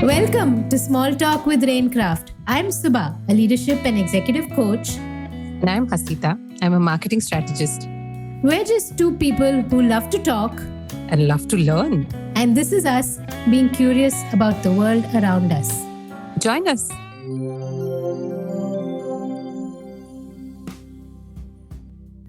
Welcome to Small Talk with Rainkraft. I'm Subha, a leadership and executive coach. And I'm Hasita. I'm a marketing strategist. We're just two people who love to talk and love to learn. And this is us being curious about the world around us. Join us.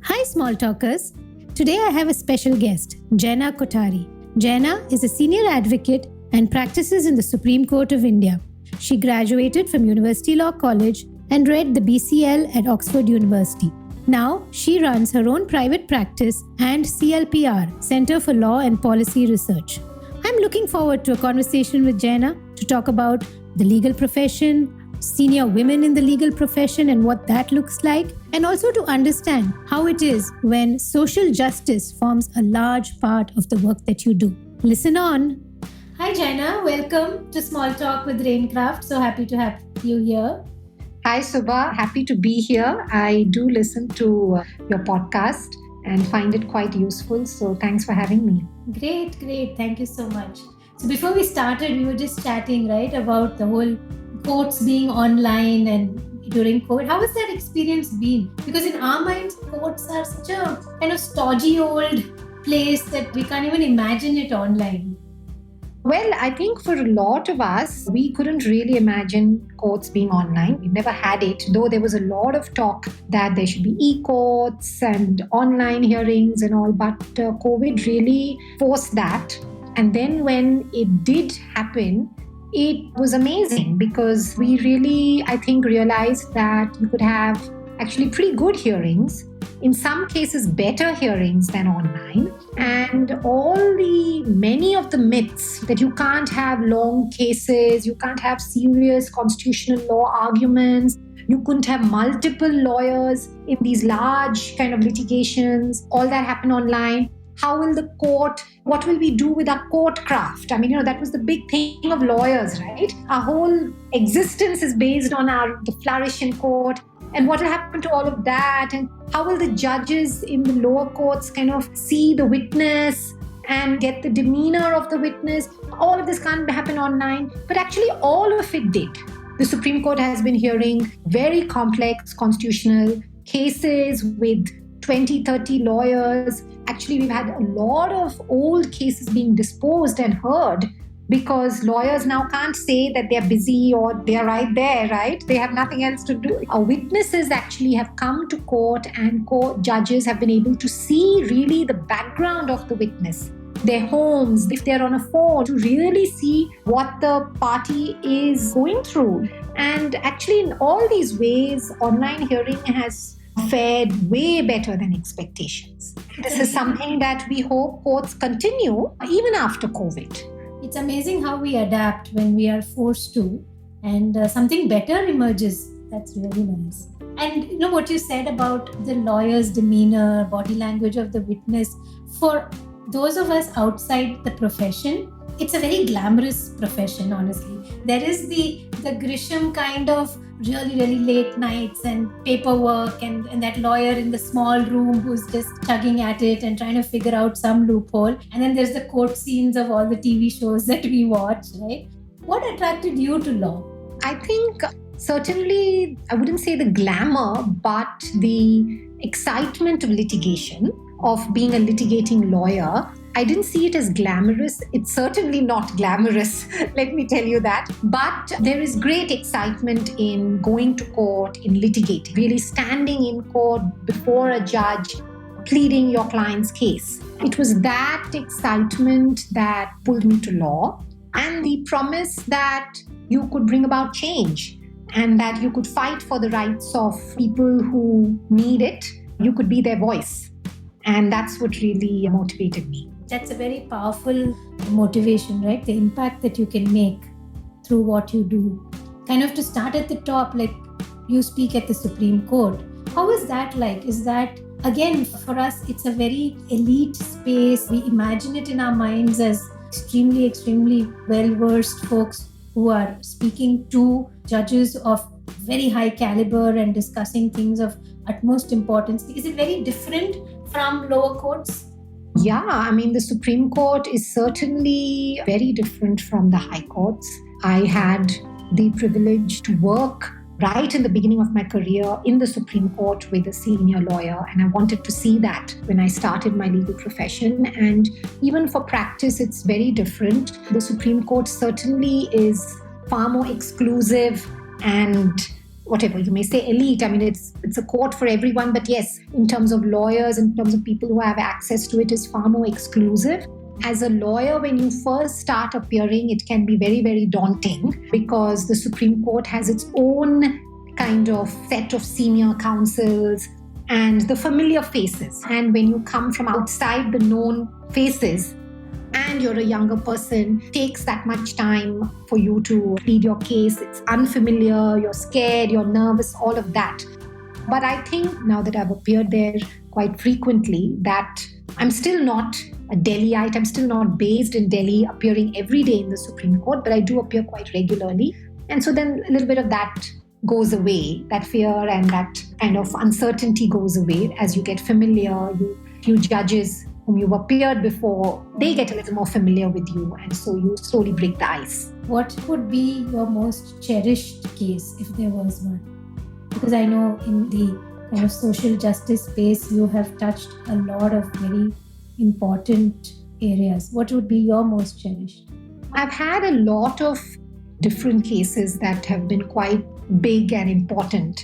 Hi, Small Talkers. Today I have a special guest, Jayna Kothari. Jayna is a senior advocate and practices in the Supreme Court of India. She graduated from University Law College and read the BCL at Oxford University. Now, she runs her own private practice and CLPR, Center for Law and Policy Research. I'm looking forward to a conversation with Jayna to talk about the legal profession, senior women in the legal profession and what that looks like, and also to understand how it is when social justice forms a large part of the work that you do. Listen on. Hi Jayna, welcome to Small Talk with Rainkraft. So happy to have you here. Hi Subha, happy to be here. I do listen to your podcast and find it quite useful. So thanks for having me. Great. Thank you so much. So before we started, we were just chatting, right, about the whole courts being online and during COVID. How has that experience been? Because in our minds, courts are such a kind of stodgy old place that we can't even imagine it online. Well, I think for a lot of us, we couldn't really imagine courts being online. We never had it, though there was a lot of talk that there should be e-courts and online hearings and all, but COVID really forced that. And then when it did happen, it was amazing because we really, I think, realized that you could have actually pretty good hearings, in some cases better hearings than online, and many of the myths that you can't have long cases, you can't have serious constitutional law arguments, you couldn't have multiple lawyers in these large kind of litigations, all that happened online. How will the court, what will we do with our court craft? I mean, that was the big thing of lawyers, right? Our whole existence is based on the flourish in court. And what will happen to all of that? And how will the judges in the lower courts kind of see the witness and get the demeanor of the witness? All of this can't happen online. But actually, all of it did. The Supreme Court has been hearing very complex constitutional cases with 20, 30 lawyers. Actually, we've had a lot of old cases being disposed and heard because lawyers now can't say that they're busy or they're right there, right? They have nothing else to do. Our witnesses actually have come to court and court judges have been able to see really the background of the witness, their homes, if they're on a phone, to really see what the party is going through. And actually, in all these ways, online hearing has fared way better than expectations. This is something that we hope courts continue even after COVID. It's amazing how we adapt when we are forced to, and something better emerges. That's really nice. And what you said about the lawyer's demeanor, body language of the witness, for those of us outside the profession, it's a very glamorous profession, honestly. There is the Grisham kind of really late nights and paperwork and that lawyer in the small room who's just tugging at it and trying to figure out some loophole. And then there's the court scenes of all the TV shows that we watch, right? What attracted you to law? I think certainly, I wouldn't say the glamour, but the excitement of litigation, of being a litigating lawyer. I didn't see it as glamorous. It's certainly not glamorous, let me tell you that. But there is great excitement in going to court, in litigating, really standing in court before a judge, pleading your client's case. It was that excitement that pulled me to law, and the promise that you could bring about change and that you could fight for the rights of people who need it. You could be their voice. And that's what really motivated me. That's a very powerful motivation, right? The impact that you can make through what you do. Kind of to start at the top, like you speak at the Supreme Court. How is that like? Is that, again, for us, it's a very elite space. We imagine it in our minds as extremely well-versed folks who are speaking to judges of very high caliber and discussing things of utmost importance. Is it very different from lower courts? Yeah, I mean, the Supreme Court is certainly very different from the high courts. I had the privilege to work right in the beginning of my career in the Supreme Court with a senior lawyer. And I wanted to see that when I started my legal profession. And even for practice, it's very different. The Supreme Court certainly is far more exclusive and whatever you may say, elite. I mean, it's a court for everyone. But yes, in terms of lawyers, in terms of people who have access to it, is far more exclusive. As a lawyer, when you first start appearing, it can be very, very daunting because the Supreme Court has its own kind of set of senior counsels and the familiar faces. And when you come from outside the known faces and you're a younger person, it takes that much time for you to plead your case. It's unfamiliar, you're scared, you're nervous, all of that. But I think now that I've appeared there quite frequently, that I'm still not a Delhiite. I'm still not based in Delhi, appearing every day in the Supreme Court, but I do appear quite regularly. And so then a little bit of that goes away, that fear and that kind of uncertainty goes away as you get familiar. Few judges whom you've appeared before, they get a little more familiar with you. And so you slowly break the ice. What would be your most cherished case, if there was one? Because I know in the kind of social justice space, you have touched a lot of very important areas. What would be your most cherished? I've had a lot of different cases that have been quite big and important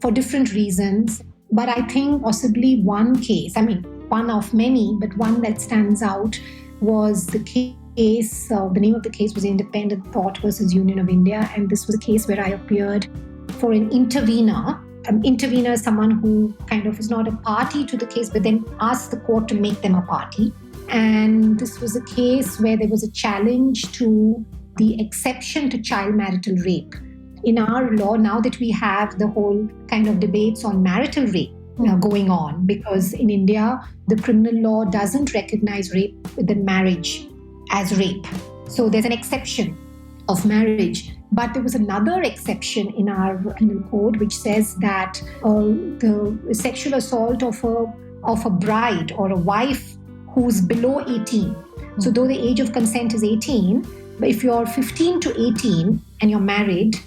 for different reasons. But I think possibly one case, one of many, but one that stands out was the case, the name of the case was Independent Thought versus Union of India. And this was a case where I appeared for an intervener. An intervener is someone who kind of is not a party to the case, but then asks the court to make them a party. And this was a case where there was a challenge to the exception to child marital rape. In our law, now that we have the whole kind of debates on marital rape going on, because in India, the criminal law doesn't recognize rape within marriage as rape. So there's an exception of marriage. But there was another exception in our penal code which says that the sexual assault of a bride or a wife who's below 18. So though the age of consent is 18, but if you're 15 to 18 and you're married,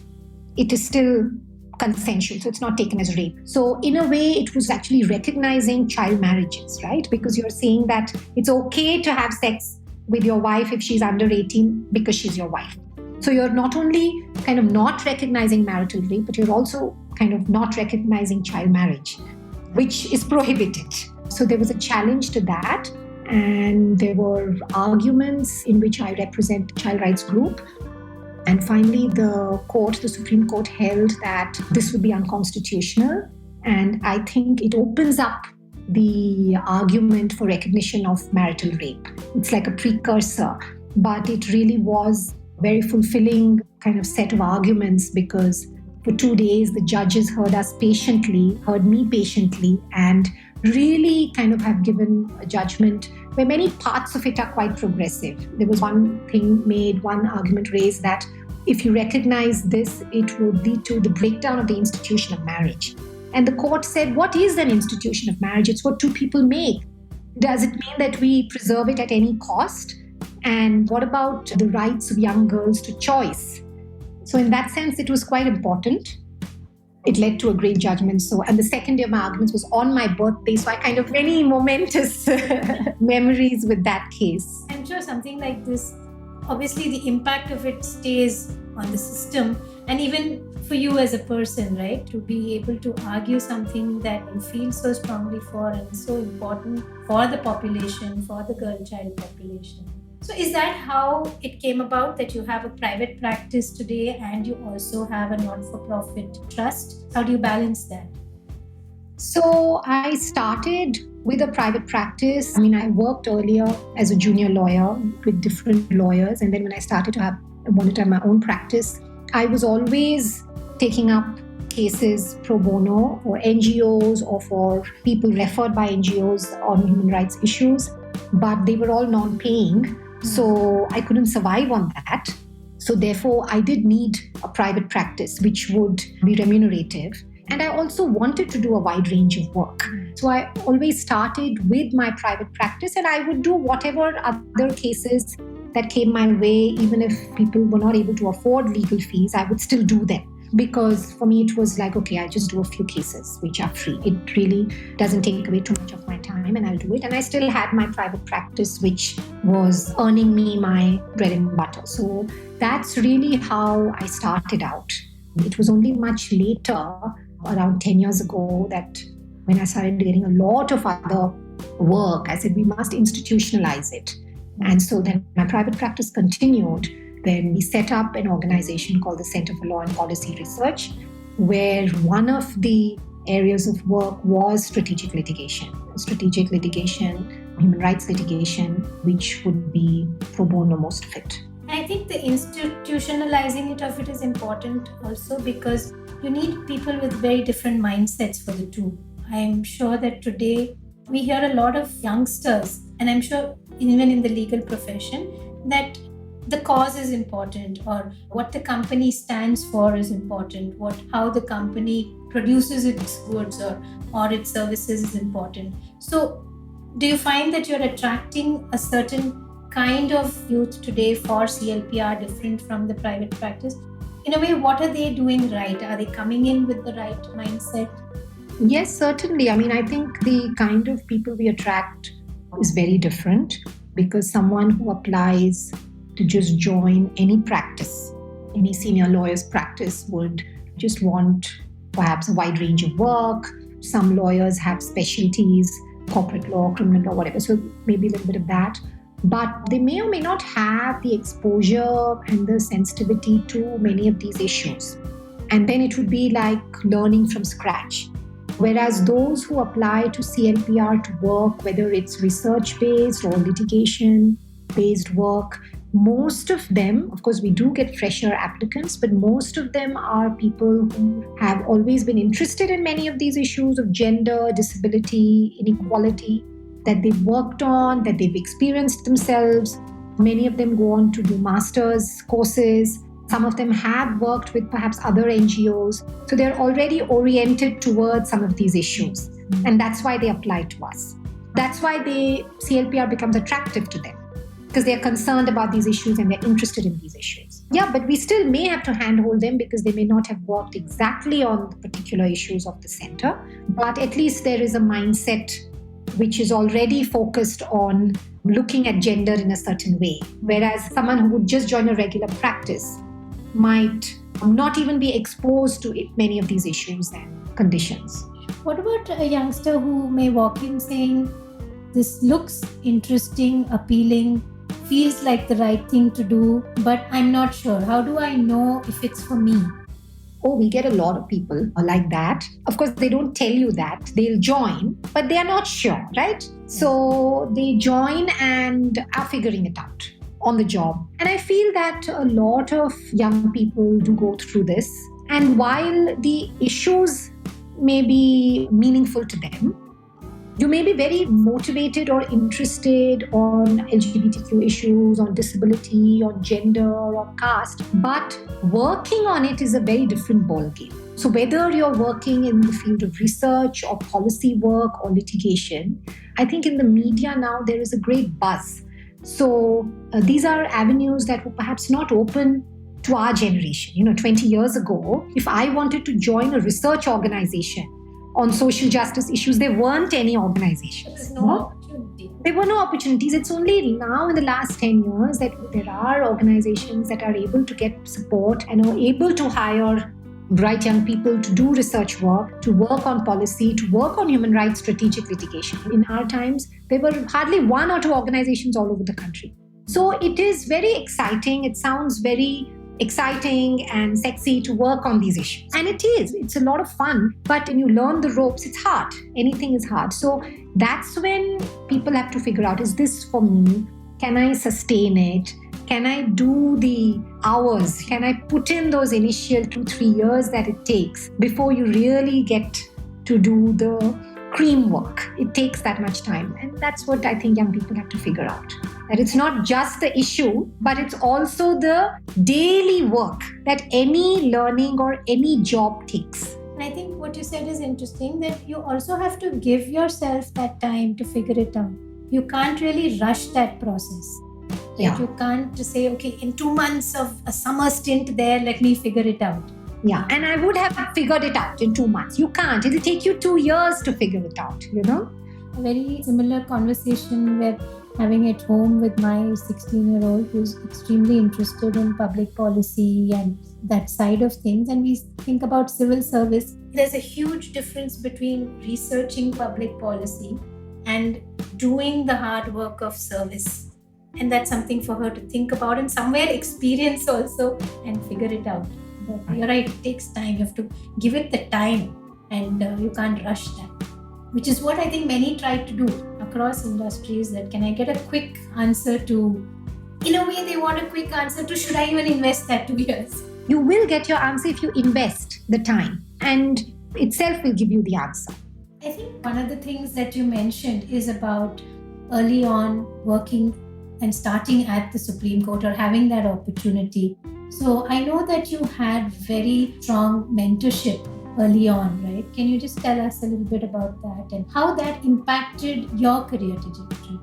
it is still consensual. So it's not taken as rape. So in a way, it was actually recognizing child marriages, right? Because you're saying that it's okay to have sex with your wife if she's under 18 because she's your wife. So you're not only kind of not recognizing marital rape, but you're also kind of not recognizing child marriage, which is prohibited. So there was a challenge to that. And there were arguments in which I represent the child rights group. And finally, the Supreme Court held that this would be unconstitutional. And I think it opens up the argument for recognition of marital rape. It's like a precursor, but it really was very fulfilling kind of set of arguments because for 2 days, the judges heard me patiently, and really kind of have given a judgment where many parts of it are quite progressive. There was one argument raised that if you recognize this, it would lead to the breakdown of the institution of marriage. And the court said, what is an institution of marriage? It's what two people make. Does it mean that we preserve it at any cost? And what about the rights of young girls to choice? So in that sense, it was quite important. It led to a great judgment. And the second day of my arguments was on my birthday. So I kind of many momentous memories with that case. I'm sure something like this, obviously the impact of it stays on the system. And even for you as a person, right? To be able to argue something that you feel so strongly for and is so important for the population, for the girl child population. So is that how it came about that you have a private practice today and you also have a not-for-profit trust? How do you balance that? So I started with a private practice. I worked earlier as a junior lawyer with different lawyers. And then when I wanted to have my own practice, I was always taking up cases pro bono for NGOs or for people referred by NGOs on human rights issues, but they were all non-paying. So I couldn't survive on that. So therefore, I did need a private practice which would be remunerative. And I also wanted to do a wide range of work. So I always started with my private practice and I would do whatever other cases that came my way, even if people were not able to afford legal fees, I would still do them. Because for me, it was like, okay, I'll just do a few cases which are free. It really doesn't take away too much of my time and I'll do it. And I still had my private practice, which was earning me my bread and butter. So that's really how I started out. It was only much later, around 10 years ago, that when I started getting a lot of other work, I said, we must institutionalize it. And so then my private practice continued. Then we set up an organization called the Center for Law and Policy Research, where one of the areas of work was strategic litigation, human rights litigation, which would be pro bono most of it. I think the institutionalizing of it is important also because you need people with very different mindsets for the two. I'm sure that today we hear a lot of youngsters, and I'm sure even in the legal profession, that the cause is important, or what the company stands for is important, how the company produces its goods or its services is important. So do you find that you're attracting a certain kind of youth today for CLPR different from the private practice? In a way, what are they doing right? Are they coming in with the right mindset? Yes, certainly. I mean, I think the kind of people we attract is very different, because someone who applies to just join any practice, any senior lawyer's practice, would just want perhaps a wide range of work. Some lawyers have specialties, corporate law, criminal law, whatever. So maybe a little bit of that. But they may or may not have the exposure and the sensitivity to many of these issues. And then it would be like learning from scratch. Whereas those who apply to CLPR to work, whether it's research-based or litigation-based work, most of them, of course, we do get fresher applicants, but most of them are people who have always been interested in many of these issues of gender, disability, inequality, that they've worked on, that they've experienced themselves. Many of them go on to do master's courses. Some of them have worked with perhaps other NGOs. So they're already oriented towards some of these issues. And that's why they apply to us. That's why CLPR becomes attractive to them, because they're concerned about these issues and they're interested in these issues. Yeah, but we still may have to handhold them because they may not have worked exactly on the particular issues of the center. But at least there is a mindset which is already focused on looking at gender in a certain way. Whereas someone who would just join a regular practice might not even be exposed to many of these issues and conditions. What about a youngster who may walk in saying, this looks interesting, appealing, feels like the right thing to do, but I'm not sure. How do I know if it's for me? Oh, we get a lot of people like that. Of course, they don't tell you that. They'll join, but they are not sure, right? So they join and are figuring it out on the job. And I feel that a lot of young people do go through this. And while the issues may be meaningful to them, you may be very motivated or interested on LGBTQ issues, on disability, on gender, or caste, but working on it is a very different ballgame. So whether you're working in the field of research or policy work or litigation, I think in the media now there is a great buzz. So these are avenues that were perhaps not open to our generation. 20 years ago, if I wanted to join a research organization on social justice issues, there weren't any organizations. There was no opportunity. There were no opportunities. It's only now in the last 10 years that there are organizations that are able to get support and are able to hire bright young people to do research work, to work on policy, to work on human rights strategic litigation. In our times, there were hardly one or two organizations all over the country. So it is very exciting. It sounds very exciting and sexy to work on these issues. And it is. It's a lot of fun. But when you learn the ropes, it's hard. Anything is hard. So that's when people have to figure out, is this for me? Can I sustain it? Can I do the hours? Can I put in those initial 2-3 years that it takes before you really get to do the cream work? It takes that much time. And that's what I think young people have to figure out. That it's not just the issue, but it's also the daily work that any learning or any job takes. And I think what you said is interesting, that you also have to give yourself that time to figure it out. You can't really rush that process. Yeah. You can't just say, okay, in 2 months of a summer stint there, let me figure it out. Yeah, and I would have figured it out in 2 months. You can't. It'll take you 2 years to figure it out, A very similar conversation we're having at home with my 16-year-old who's extremely interested in public policy and that side of things. And we think about civil service. There's a huge difference between researching public policy and doing the hard work of service. And that's something for her to think about and somewhere experience also and figure it out. But you're right, it takes time. You have to give it the time and you can't rush that. Which is what I think many try to do across industries, that can I get a quick answer to, in a way they want a quick answer to, should I even invest that 2 years? You will get your answer if you invest the time, and itself will give you the answer. I think one of the things that you mentioned is about early on working and starting at the Supreme Court or having that opportunity. So I know that you had very strong mentorship early on, right? Can you just tell us a little bit about that and how that impacted your career trajectory?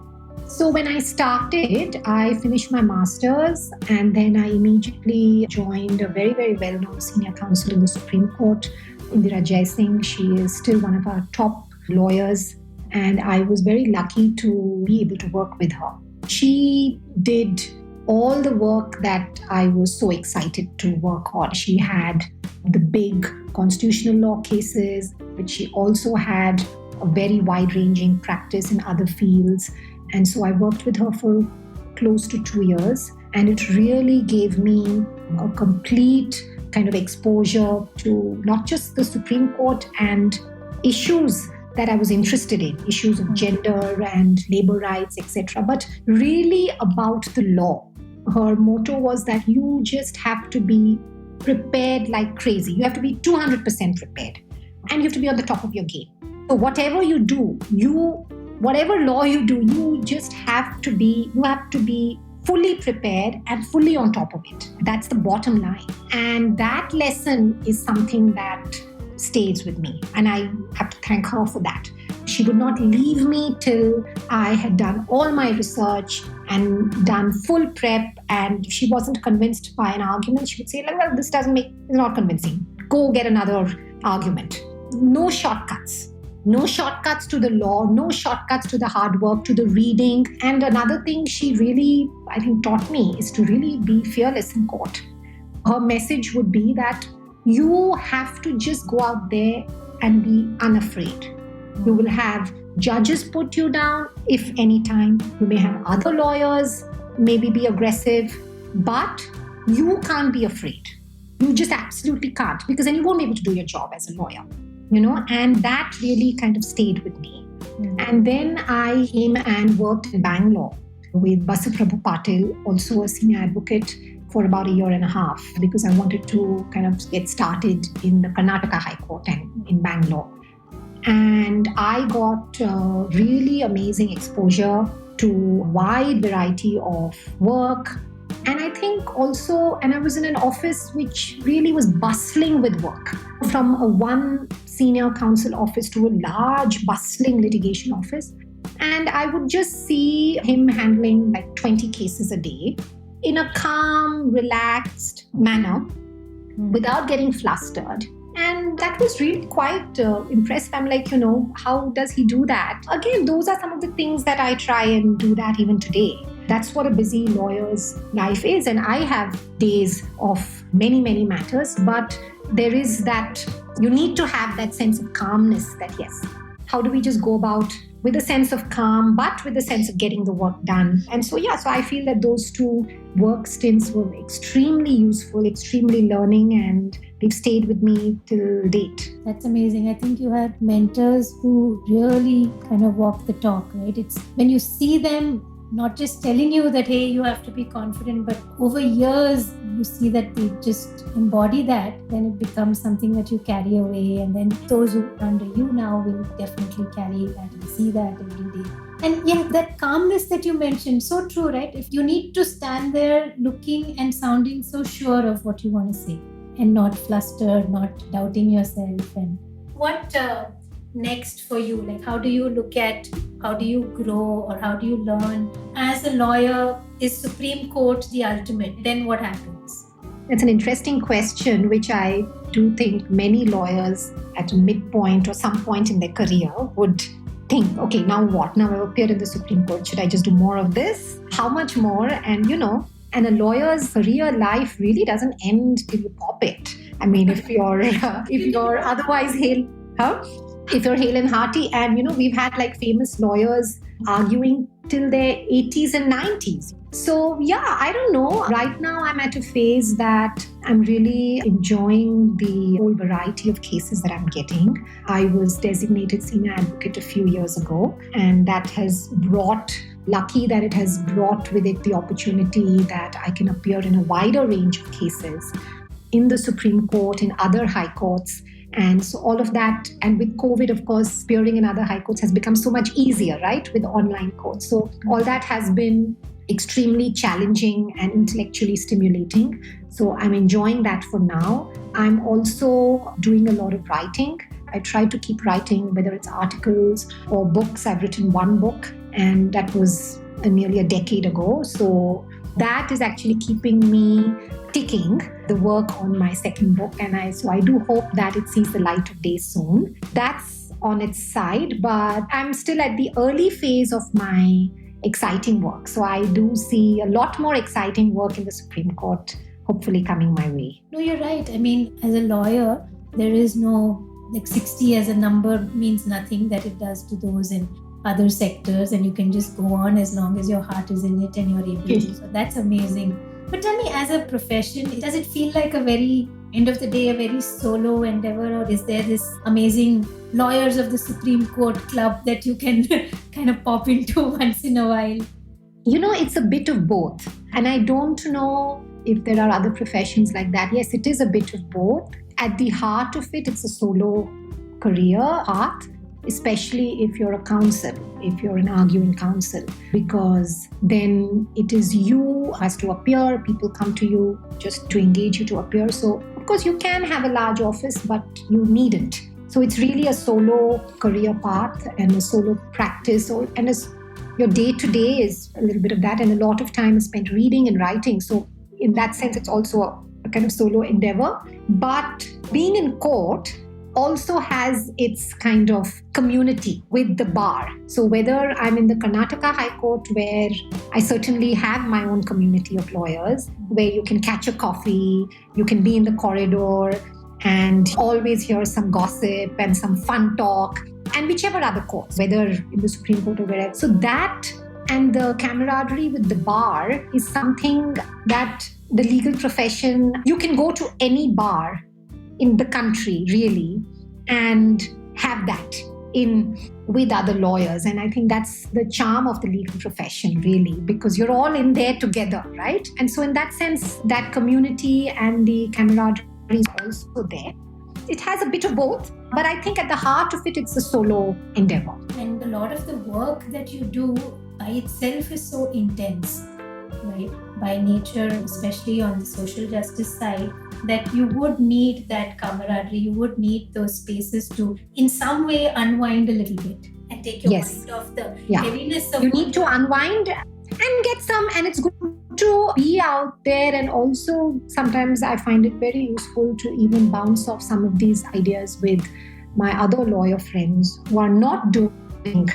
So when I started, I finished my master's and then I immediately joined a very, very well-known senior counsel in the Supreme Court, Indira Jaisingh. She is still one of our top lawyers and I was very lucky to be able to work with her. She did all the work that I was so excited to work on. She had the big constitutional law cases, but she also had a very wide-ranging practice in other fields. And so I worked with her for close to 2 years, and it really gave me a complete kind of exposure to not just the Supreme Court and issues that I was interested in, issues of gender and labor rights, etc., but really about the law. Her motto was that you just have to be prepared like crazy. You have to be 200% prepared and you have to be on the top of your game. So whatever you do, whatever law you do, you have to be fully prepared and fully on top of it. That's the bottom line. And that lesson is something that stays with me. And I have to thank her for that. She would not leave me till I had done all my research and done full prep. And if she wasn't convinced by an argument, she would say, well, this it's not convincing. Go get another argument. No shortcuts. No shortcuts to the law, no shortcuts to the hard work, to the reading. And another thing she really, I think, taught me is to really be fearless in court. Her message would be that you have to just go out there and be unafraid. You will have judges put you down if any time. You may have other lawyers maybe be aggressive, but you can't be afraid. You just absolutely can't, because then you won't be able to do your job as a lawyer. And that really kind of stayed with me. And then I came and worked in Bangalore with Basuprabhu Patil, also a senior advocate, for about 1.5 years, because I wanted to kind of get started in the Karnataka High Court and in Bangalore. And I got really amazing exposure to a wide variety of work. And I think also, and I was in an office which really was bustling with work. From a one senior counsel office to a large bustling litigation office. And I would just see him handling like 20 cases a day in a calm, relaxed manner without getting flustered. And that was really quite impressive. I'm like, how does he do that? Again, those are some of the things that I try and do that even today. That's what a busy lawyer's life is. And I have days of many, many matters, but there is that, you need to have that sense of calmness that, yes, how do we just go about with a sense of calm, but with a sense of getting the work done. And so I feel that those 2 work stints were extremely useful, extremely learning, and they've stayed with me till date. That's amazing. I think you had mentors who really kind of walk the talk, right? It's when you see them not just telling you that, hey, you have to be confident, but over years, you see that they just embody that, then it becomes something that you carry away. And then those who are under you now will definitely carry that and see that every day. And yeah, that calmness that you mentioned, so true, right? If you need to stand there looking and sounding so sure of what you want to say and not flustered, not doubting yourself. And what next for you? Like, how do you look at, how do you grow, or how do you learn? As a lawyer, is Supreme Court the ultimate? Then what happens? It's an interesting question, which I do think many lawyers at a midpoint or some point in their career would think, okay, now what? Now I've appeared in the Supreme Court. Should I just do more of this? How much more? And, and a lawyer's career life really doesn't end till you pop it. I mean, if you're otherwise hale, if you're hale and hearty, and, we've had like famous lawyers arguing till their 80s and 90s. So, yeah, I don't know. Right now, I'm at a phase that I'm really enjoying the whole variety of cases that I'm getting. I was designated senior advocate a few years ago, and that has lucky that it has brought with it the opportunity that I can appear in a wider range of cases in the Supreme Court, in other high courts. And so all of that, and with COVID, of course, appearing in other high courts has become so much easier, right, with online courts. So all that has been extremely challenging and intellectually stimulating. So I'm enjoying that for now. I'm also doing a lot of writing. I try to keep writing, whether it's articles or books. I've written one book, and that was nearly a decade ago. So that is actually keeping me ticking the work on my second book. And I do hope that it sees the light of day soon. That's on its side, but I'm still at the early phase of my exciting work. So I do see a lot more exciting work in the Supreme Court, hopefully coming my way. No, you're right. I mean, as a lawyer, there is no, 60 as a number means nothing that it does to those in other sectors, and you can just go on as long as your heart is in it and you're able to. So that's amazing. But tell me, as a profession, does it feel like a very, end of the day, a very solo endeavor, or is there this amazing lawyers of the Supreme Court club that you can kind of pop into once in a while? It's a bit of both. And I don't know if there are other professions like that. Yes, it is a bit of both. At the heart of it, it's a solo career path, especially if you're a counsel, if you're an arguing counsel, because then it is you who has to appear. People come to you just to engage you to appear. So, of course, you can have a large office, but you needn't. So it's really a solo career path and a solo practice. And your day-to-day is a little bit of that, and a lot of time is spent reading and writing. So in that sense, it's also a kind of solo endeavor. But being in court also has its kind of community with the bar. So whether I'm in the Karnataka High Court, where I certainly have my own community of lawyers, where you can catch a coffee, you can be in the corridor and always hear some gossip and some fun talk, and whichever other courts, whether in the Supreme Court or wherever. So that and the camaraderie with the bar is something that the legal profession, you can go to any bar in the country, really, and have that with other lawyers. And I think that's the charm of the legal profession, really, because you're all in there together, right? And so in that sense, that community and the camaraderie is also there. It has a bit of both, but I think at the heart of it, it's a solo endeavor. And a lot of the work that you do by itself is so intense, right? By nature, especially on the social justice side, that you would need that camaraderie, you would need those spaces to, in some way, unwind a little bit and take your mind off the heaviness of... You need to unwind and get some, and it's good to be out there. And also, sometimes I find it very useful to even bounce off some of these ideas with my other lawyer friends who are not doing,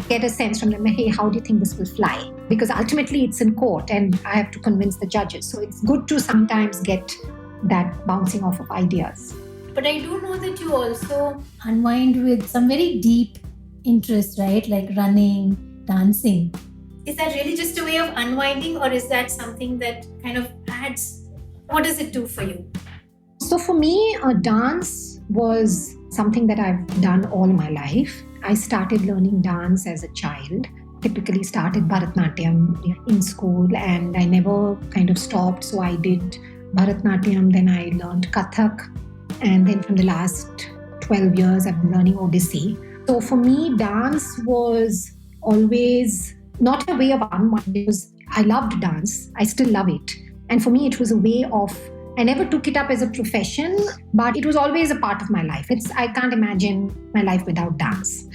get a sense from them, hey, how do you think this will fly? Because ultimately it's in court and I have to convince the judges. So it's good to sometimes get that bouncing off of ideas. But I do know that you also unwind with some very deep interests, right? Like running, dancing. Is that really just a way of unwinding, or is that something that kind of adds? What does it do for you? So for me, dance was something that I've done all my life. I started learning dance as a child. Typically started Bharatanatyam in school, and I never kind of stopped. So I did Bharatanatyam, then I learned Kathak, and then from the last 12 years I've been learning Odissi. So for me, dance was always not a way of unwinding, because I loved dance. I still love it. And for me, it was a way of, I never took it up as a profession, but it was always a part of my life. I can't imagine my life without dance.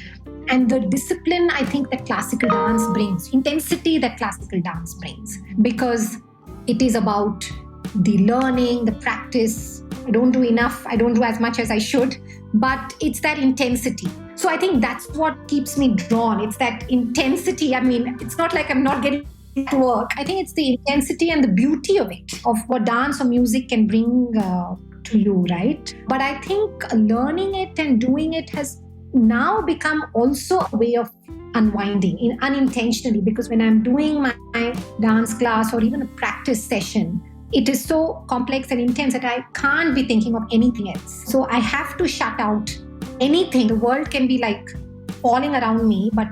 And the discipline, I think, that classical dance brings, intensity that classical dance brings, because it is about the learning, the practice. I don't do enough. I don't do as much as I should, but it's that intensity. So I think that's what keeps me drawn. It's that intensity. I mean, it's not like I'm not getting to work. I think it's the intensity and the beauty of it, of what dance or music can bring to you, right? But I think learning it and doing it has now become also a way of unwinding unintentionally, because when I'm doing my dance class or even a practice session, it is so complex and intense that I can't be thinking of anything else. So I have to shut out anything. The world can be like falling around me, but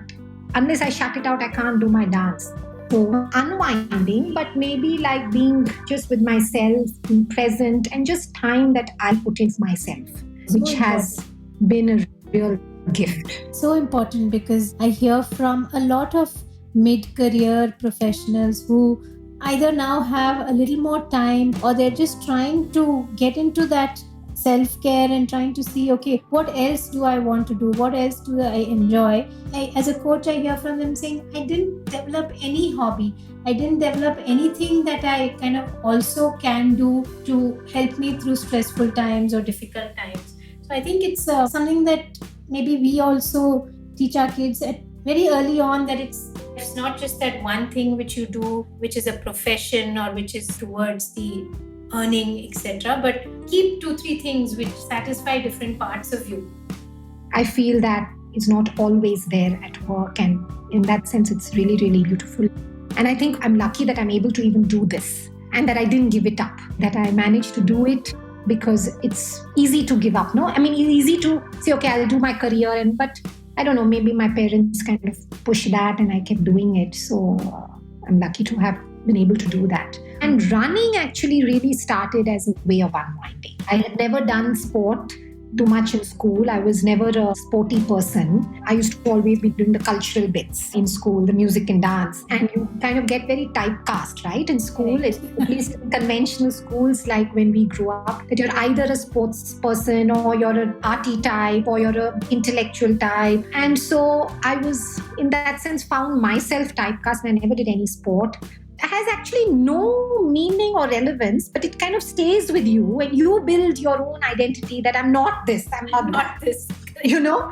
unless I shut it out, I can't do my dance. So unwinding, but maybe like being just with myself, being present, and just time that I put in myself, which has been a real gift. So important, because I hear from a lot of mid-career professionals who either now have a little more time, or they're just trying to get into that self-care and trying to see, okay, what else do I want to do? What else do I enjoy? As a coach, I hear from them saying, I didn't develop any hobby. I didn't develop anything that I kind of also can do to help me through stressful times or difficult times. So I think it's something that maybe we also teach our kids at very early on, that it's not just that one thing which you do, which is a profession or which is towards the earning, etc. But keep 2-3 things which satisfy different parts of you. I feel that it's not always there at work, and in that sense, it's really, really beautiful. And I think I'm lucky that I'm able to even do this, and that I didn't give it up, that I managed to do it, because it's easy to give up, no? I mean, it's easy to say, okay, I'll do my career, but I don't know, maybe my parents kind of pushed that and I kept doing it. So I'm lucky to have been able to do that. And running actually really started as a way of unwinding. I had never done sport too much in school. I was never a sporty person. I used to always be doing the cultural bits in school, the music and dance. And you kind of get very typecast, right? In school, at least in conventional schools, like when we grew up, that you're either a sports person or you're an arty type or you're an intellectual type. And so I was, in that sense, found myself typecast, and I never did any sport. Has actually no meaning or relevance, but it kind of stays with you and you build your own identity that I'm not this, I'm not this, you know?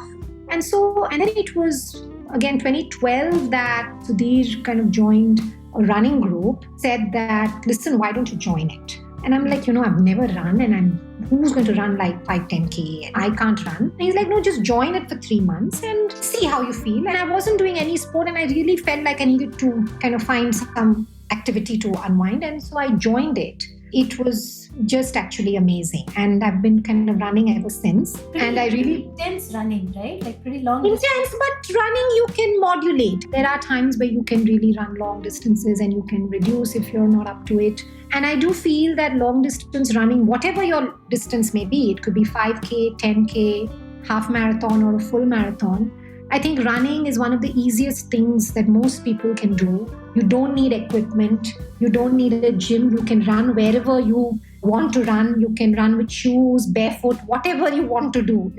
And then it was again 2012 that Sudhir kind of joined a running group, said that, listen, why don't you join it? And I'm like, I've never run, and who's going to run like 5-10K? And I can't run. And he's like, no, just join it for 3 months and see how you feel. And I wasn't doing any sport, and I really felt like I needed to kind of find some activity to unwind. And so I joined it. It was just actually amazing. And I've been kind of running ever since. And I really... Intense running, right? Like pretty long distance. Intense, but running you can modulate. There are times where you can really run long distances and you can reduce if you're not up to it. And I do feel that long distance running, whatever your distance may be, it could be 5K, 10K, half marathon or a full marathon. I think running is one of the easiest things that most people can do. You don't need equipment. You don't need a gym. You can run wherever you want to run. You can run with shoes, barefoot, whatever you want to do,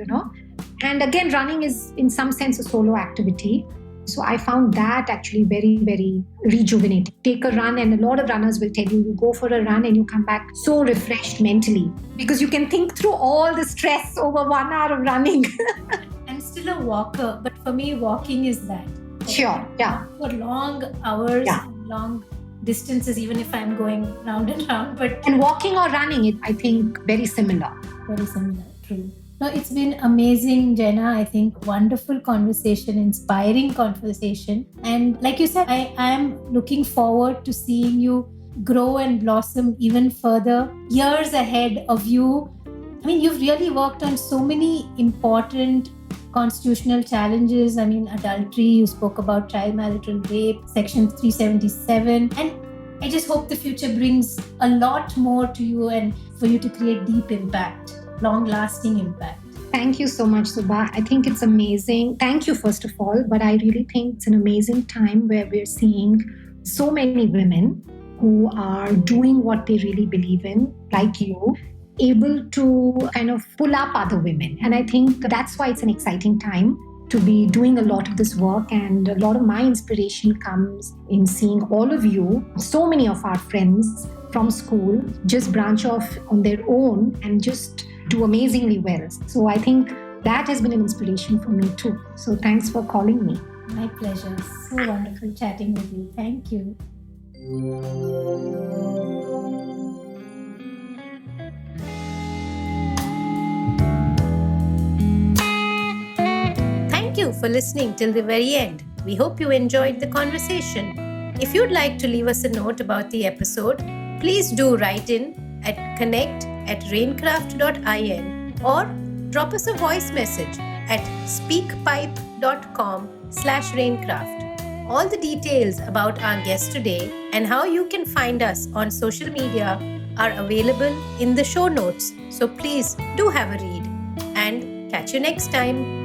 And again, running is in some sense a solo activity. So I found that actually very, very rejuvenating. Take a run, and a lot of runners will tell you go for a run and you come back so refreshed mentally, because you can think through all the stress over 1 hour of running. I'm still a walker, but for me, walking is that. Sure, yeah. For long hours, and long distances, even if I'm going round and round. And walking or running, I think very similar. Very similar, true. No, it's been amazing, Jayna. I think wonderful conversation, inspiring conversation. And like you said, I am looking forward to seeing you grow and blossom even further. Years ahead of you. I mean, you've really worked on so many important constitutional challenges. I mean, adultery, you spoke about child marital rape, Section 377. And I just hope the future brings a lot more to you and for you to create deep impact. Long-lasting impact. Thank you so much, Subha. I think it's amazing. Thank you, first of all. But I really think it's an amazing time where we're seeing so many women who are doing what they really believe in, like you, able to kind of pull up other women. And I think that's why it's an exciting time to be doing a lot of this work. And a lot of my inspiration comes in seeing all of you, so many of our friends from school, just branch off on their own and just do amazingly well. So I think that has been an inspiration for me too. So thanks for calling me. My pleasure. So wonderful chatting with you. Thank you. Thank you for listening till the very end. We hope you enjoyed the conversation. If you'd like to leave us a note about the episode, please do write in at connect@rainkraft.in or drop us a voice message at speakpipe.com/rainkraft. All the details about our guest today and how you can find us on social media are available in the show notes. So please do have a read and catch you next time.